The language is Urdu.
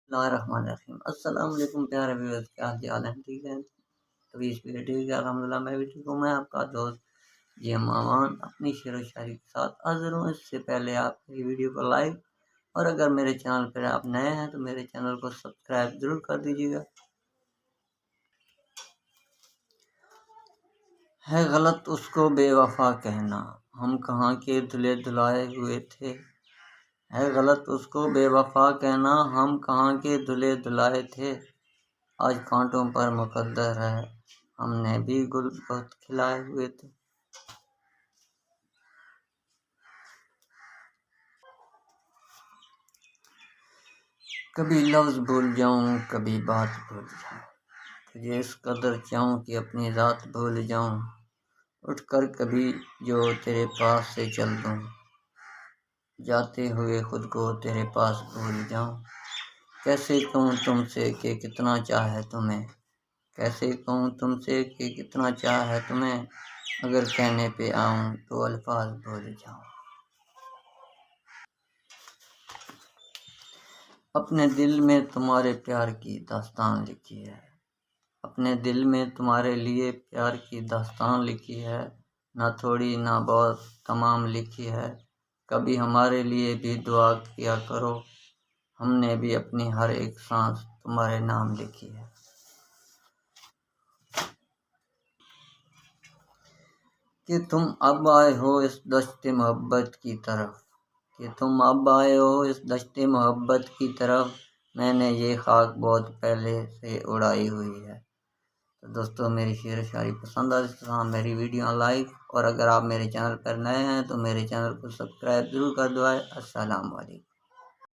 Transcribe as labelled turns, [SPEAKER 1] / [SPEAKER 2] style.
[SPEAKER 1] اللہ الرحمن الرحیم۔ السلام علیکم پیارے ویورز، کیا حال ہیں؟ ٹھیک ہے؟ کبھی اس بھی ٹھیک ہے، الحمدللہ میں بھی ٹھیک ہوں۔ میں آپ کا دوست جی امان اپنی شعر و شاعری کے ساتھ حاضر ہوں۔ اس سے پہلے آپ میری ویڈیو کو لائک اور اگر میرے چینل پر آپ نئے ہیں تو میرے چینل کو سبسکرائب ضرور کر دیجیے گا۔ ہے غلط اس کو بے وفا کہنا، ہم کہاں کے دھلے دھلائے ہوئے تھے۔ ہے غلط اس کو بے وفا کہنا، ہم کہاں کے دھلے دھلائے تھے۔ آج کانٹوں پر مقدر ہے، ہم نے بھی گل بہت کھلائے ہوئے تھے۔ کبھی لفظ بھول جاؤں، کبھی بات بھول جاؤں، تجھے اس قدر چاہوں کہ اپنی ذات بھول جاؤں۔ اٹھ کر کبھی جو تیرے پاس سے چل دوں، جاتے ہوئے خود کو تیرے پاس بھول جاؤں۔ کیسے کہوں تم سے کہ کتنا چاہے تمہیں، کیسے کہوں تم سے کہ کتنا چاہے تمہیں، اگر کہنے پہ آؤں تو الفاظ بھول جاؤں۔ اپنے دل میں تمہارے پیار کی داستان لکھی ہے، اپنے دل میں تمہارے لیے پیار کی داستان لکھی ہے، نہ تھوڑی نہ بہت تمام لکھی ہے۔ کبھی ہمارے لیے بھی دعا کیا کرو، ہم نے بھی اپنی ہر ایک سانس تمہارے نام لکھی ہے۔ کہ تم اب آئے ہو اس دشت محبت کی طرف، کہ تم اب آئے ہو اس دشت محبت کی طرف، میں نے یہ خاک بہت پہلے سے اڑائی ہوئی ہے۔ تو دوستو میری شعر و شاعری پسند آئے تو میری ویڈیو لائک اور اگر آپ میرے چینل پر نئے ہیں تو میرے چینل کو سبسکرائب ضرور کر دو۔ السلام علیکم۔